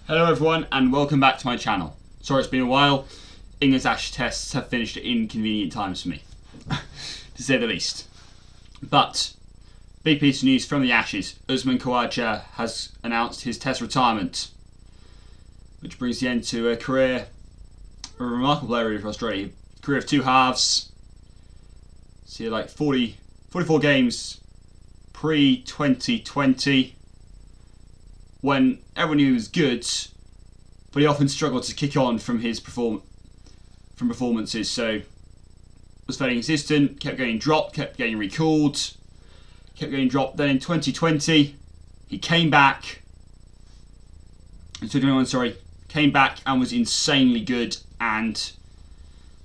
Hello everyone and welcome back to my channel. Sorry it's been a while. England's Ashes tests have finished at inconvenient times for me, to say the least. But, big piece of news from the Ashes. Usman Khawaja has announced his test retirement, which brings the end to a remarkable area for Australia. Career of two halves. So like 44 games pre-2020. When everyone knew he was good, but he often struggled to kick on from his performances. So was fairly inconsistent, kept getting dropped, kept getting recalled, kept getting dropped. Then in 2020, he came back. In 2021, came back and was insanely good, and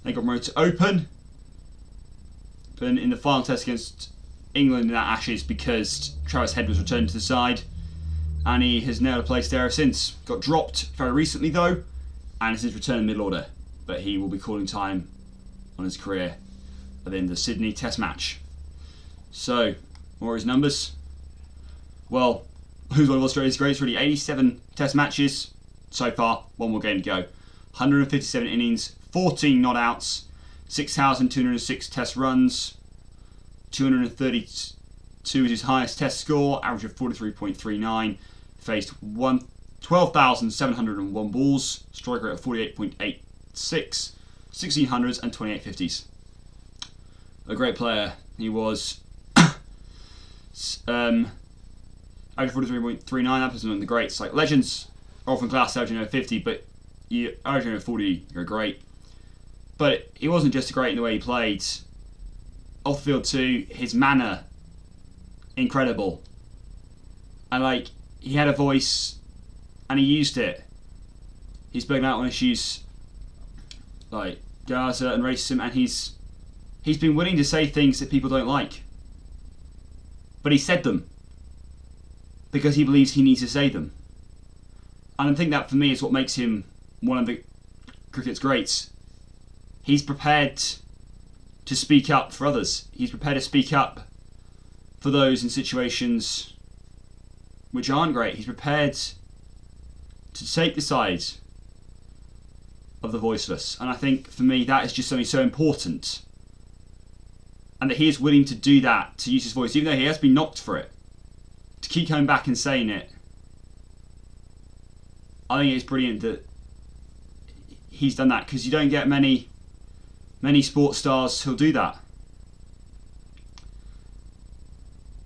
they got promoted to Open. But in the final test against England in that Ashes, because Travis Head was returned to the side. And he has nailed a place there ever since. Got dropped very recently though, and is his return in middle order. But he will be calling time on his career at the end of the Sydney Test match. So, what are his numbers? Well, who's one of Australia's greats really? 87 Test matches so far, one more game to go. 157 innings, 14 not outs, 6,206 Test runs, 232 is his highest Test score, average of 43.39. Faced 12,701 balls, strike rate of 48.86, 1600s and 28 50s. A great player. He was average 43.39. That was one of the greats. Like legends are often classed averaging over 50, but you averaging over 40, you're great. But he wasn't just great in the way he played. Off the field too, his manner, incredible. And like, he had a voice and he used it. He's spoken out on issues like Gaza and racism, and he's been willing to say things that people don't like. But he said them because he believes he needs to say them. And I think that for me is what makes him one of the cricket's greats. He's prepared to speak up for others. He's prepared to speak up for those in situations which aren't great. He's prepared to take the side of the voiceless. And I think for me that is just something so important. And that he is willing to do that, to use his voice, even though he has been knocked for it. To keep coming back and saying it. I think it's brilliant that he's done that, because you don't get many sports stars who'll do that.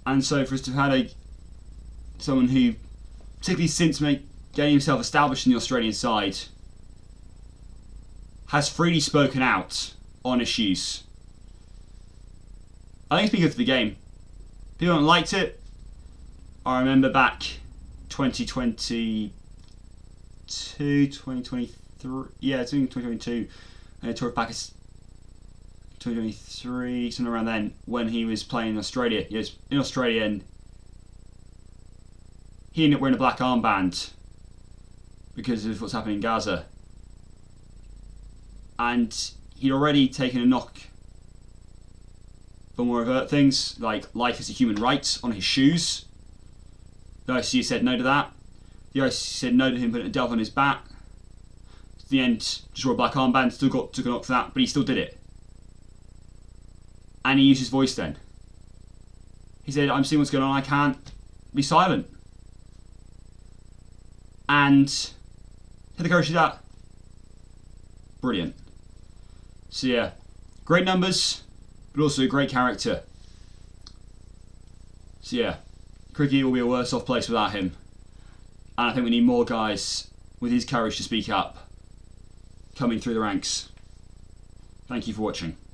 And so for us to have had someone who, particularly since getting himself established in the Australian side, has freely spoken out on issues, I think it's been good for the game. People haven't liked it. I remember back 2022, 2023, yeah, it's in 2022, and tour of back 2023, something around then, when he was playing in Australia. He was in Australia and he ended up wearing a black armband because of what's happening in Gaza. And he'd already taken a knock for more overt things, like life is a human right, on his shoes. The ICC said no to that. The ICC said no to him putting a dove on his bat. At the end, just wore a black armband, took a knock for that, but he still did it. And he used his voice then. He said, I'm seeing what's going on, I can't be silent. And had the courage to do that. Brilliant. So yeah, great numbers, but also a great character. So yeah, cricket will be a worse off place without him. And I think we need more guys with his courage to speak up coming through the ranks. Thank you for watching.